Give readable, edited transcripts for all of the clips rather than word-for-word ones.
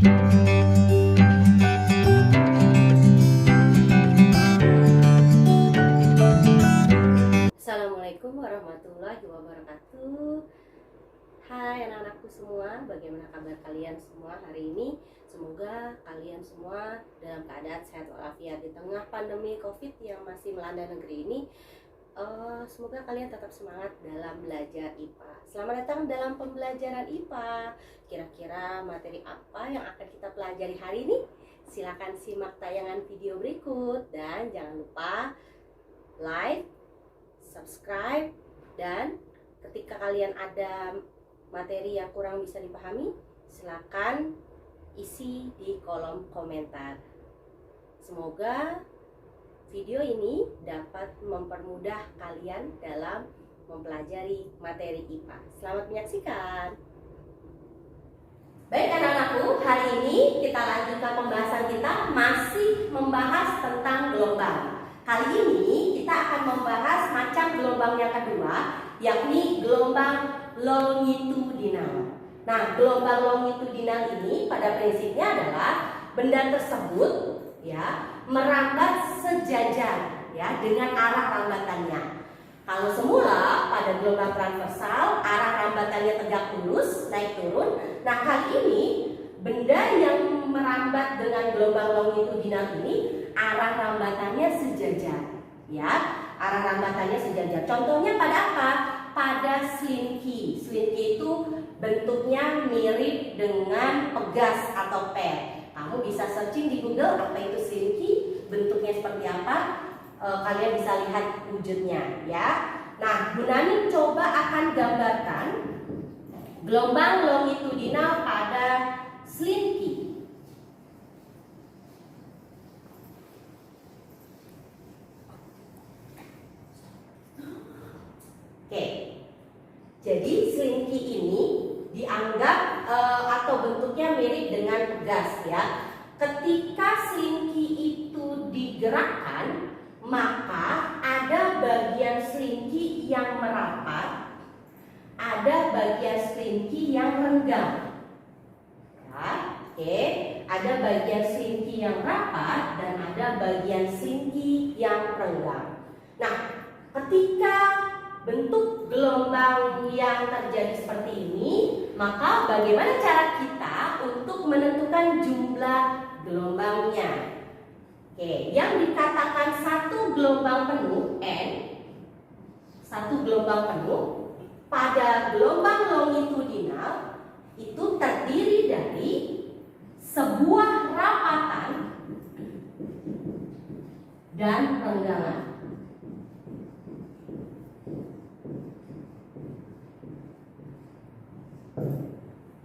Assalamualaikum warahmatullahi wabarakatuh. Hai anak-anakku semua, bagaimana kabar kalian semua hari ini? Semoga kalian semua dalam keadaan sehat walafiat di tengah pandemi COVID yang masih melanda negeri ini. Semoga kalian tetap semangat dalam belajar IPA. Selamat datang dalam pembelajaran IPA. Kira-kira materi apa yang akan kita pelajari hari ini? Silakan simak tayangan video berikut dan jangan lupa like, subscribe, dan ketika kalian ada materi yang kurang bisa dipahami, silakan isi di kolom komentar. Semoga video ini dapat mempermudah kalian dalam mempelajari materi IPA. Selamat menyaksikan. Baik anak-anakku, hari ini kita lanjutkan pembahasan kita masih membahas tentang gelombang. Kali ini kita akan membahas macam gelombang yang kedua, yakni gelombang longitudinal. Nah, gelombang longitudinal ini pada prinsipnya adalah benda tersebut ya merambat sejajar ya dengan arah rambatannya. Kalau semula pada gelombang transversal arah rambatannya tegak lurus naik turun. Nah, kali ini benda yang merambat dengan gelombang longitudinal ini arah rambatannya sejajar ya, arah rambatannya sejajar. Contohnya pada apa? Pada slinky. Slinky itu bentuknya mirip dengan pegas atau per. Kamu bisa searching di Google apa itu slinky, bentuknya seperti apa, kalian bisa lihat wujudnya ya. Nah, Bu Nani coba akan gambarkan gelombang longitudinal pada slinky. Oke, jadi slinky ini dianggap atau bentuknya mirip dengan pegas ya. Ketika slinky itu digerakkan, maka ada bagian slinky yang merapat, ada bagian slinky yang renggang. Ya, oke, ada bagian slinky yang rapat dan ada bagian slinky yang renggang. Nah, ketika bentuk gelombang yang terjadi seperti ini, maka bagaimana cara kita untuk menentukan jumlah gelombangnya? Oke, yang dikatakan satu gelombang penuh N, satu gelombang penuh pada gelombang longitudinal itu terdiri dari sebuah rapatan dan renggangan.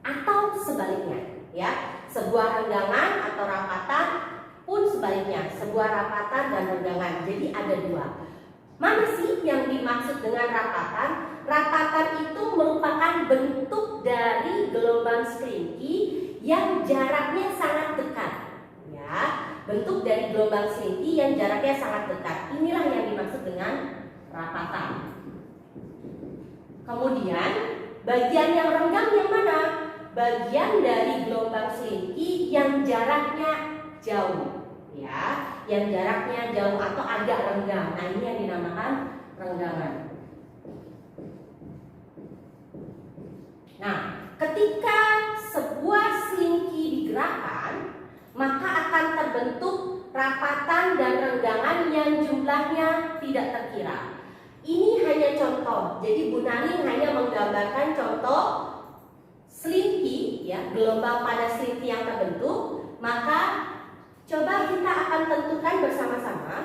Atau sebaliknya ya, sebuah renggangan atau rapatan pun sebaliknya, sebuah rapatan dan renggangan. Jadi ada dua. Mana sih yang dimaksud dengan rapatan? Rapatan itu merupakan bentuk dari gelombang slinky yang jaraknya sangat dekat ya, bentuk dari gelombang slinky yang jaraknya sangat dekat. Inilah yang dimaksud dengan rapatan. Kemudian bagian yang renggang yang mana? Bagian dari gelombang slinky yang jaraknya jauh ya, yang jaraknya jauh atau agak renggang. Nah, ini yang dinamakan renggangan. Nah, ketika sebuah slinky digerakkan, maka akan terbentuk rapatan dan renggangan yang jumlahnya tidak terkira. Ini hanya contoh. Jadi Bu Nani hanya menggambarkan contoh slinky ya, gelombang pada slinky yang terbentuk. Maka coba kita akan tentukan bersama-sama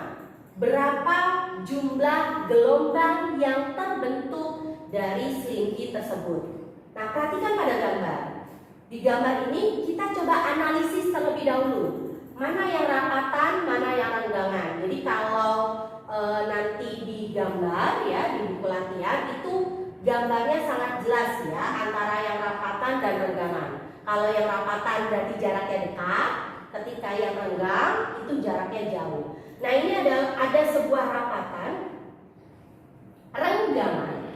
berapa jumlah gelombang yang terbentuk dari slinky tersebut. Nah, perhatikan pada gambar. Di gambar ini kita coba analisis terlebih dahulu. Mana yang rapatan, mana yang renggangan. Jadi kalau nanti di gambar ya, di buku latihan itu gambarnya sangat jelas ya antara yang rapatan dan renggangan. Kalau yang rapatan berarti jaraknya dekat, ketika yang renggang itu jaraknya jauh. Nah, ini ada sebuah rapatan, renggangan,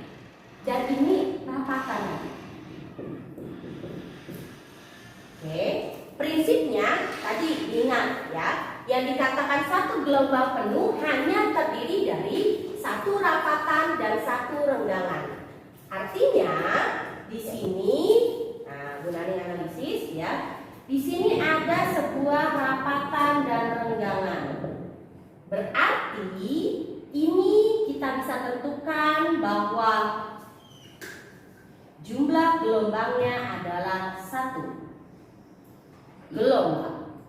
dan ini rapatan. Oke, Prinsipnya tadi ingat ya, yang dikatakan satu gelombang penuh hanya terdiri dari satu rapatan dan satu renggangan. Artinya di sini, nah gunanya analisis ya, di sini ada sebuah rapatan dan renggangan. Berarti ini kita bisa tentukan bahwa jumlah gelombangnya adalah satu gelombang,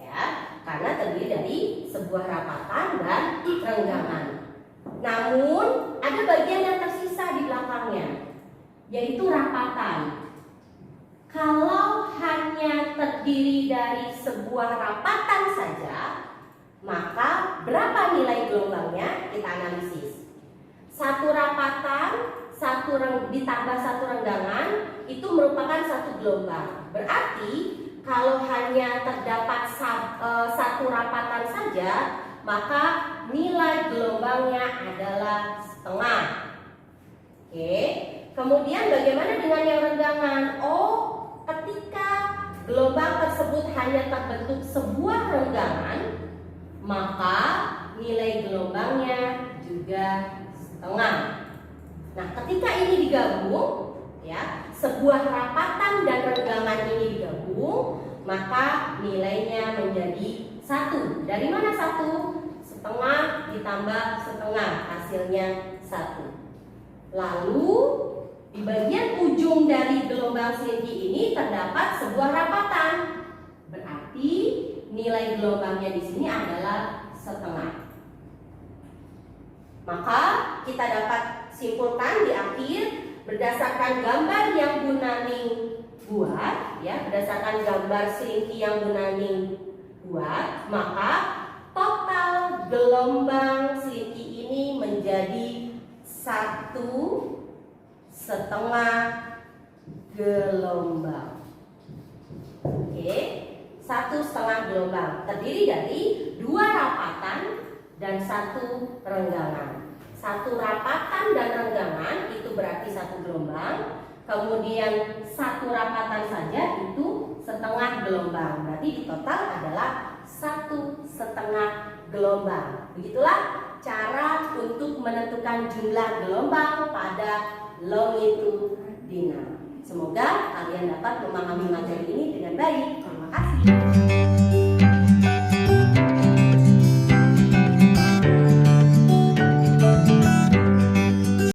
ya, karena terdiri dari sebuah rapatan dan renggangan. Namun ada bagian yang tersisa di belakangnya, yaitu rapatan. Kalau hanya terdiri dari sebuah rapatan saja, maka berapa nilai gelombangnya? Kita analisis. Satu rapatan ditambah satu renggangan itu merupakan satu gelombang. Berarti kalau hanya terdapat satu rapatan saja, maka nilai gelombangnya adalah setengah. Oke. Kemudian bagaimana dengan yang renggangan? Ketika gelombang tersebut hanya terbentuk sebuah renggangan, maka nilai gelombangnya juga setengah. Nah, ketika ini digabung, ya, sebuah rapatan dan renggangan ini digabung, maka nilainya menjadi satu. Dari mana satu? Setengah ditambah setengah, hasilnya satu. Lalu di bagian ujung dari gelombang Slinky ini terdapat sebuah rapatan. Berarti nilai gelombangnya di sini adalah setengah. Maka kita dapat simpulkan di akhir berdasarkan gambar yang Bu Naning buat, ya, berdasarkan gambar Slinky yang Bu Naning buat, maka total gelombang Slinky ini menjadi 1,5 gelombang. Oke, 1,5 gelombang terdiri dari 2 rapatan dan 1 renggangan. 1 rapatan dan renggangan itu berarti 1 gelombang. Kemudian 1 rapatan saja itu setengah gelombang. Berarti di total adalah 1,5 gelombang. Begitulah cara untuk menentukan jumlah gelombang pada longitudinal. Semoga kalian dapat memahami materi ini dengan baik. Terima kasih.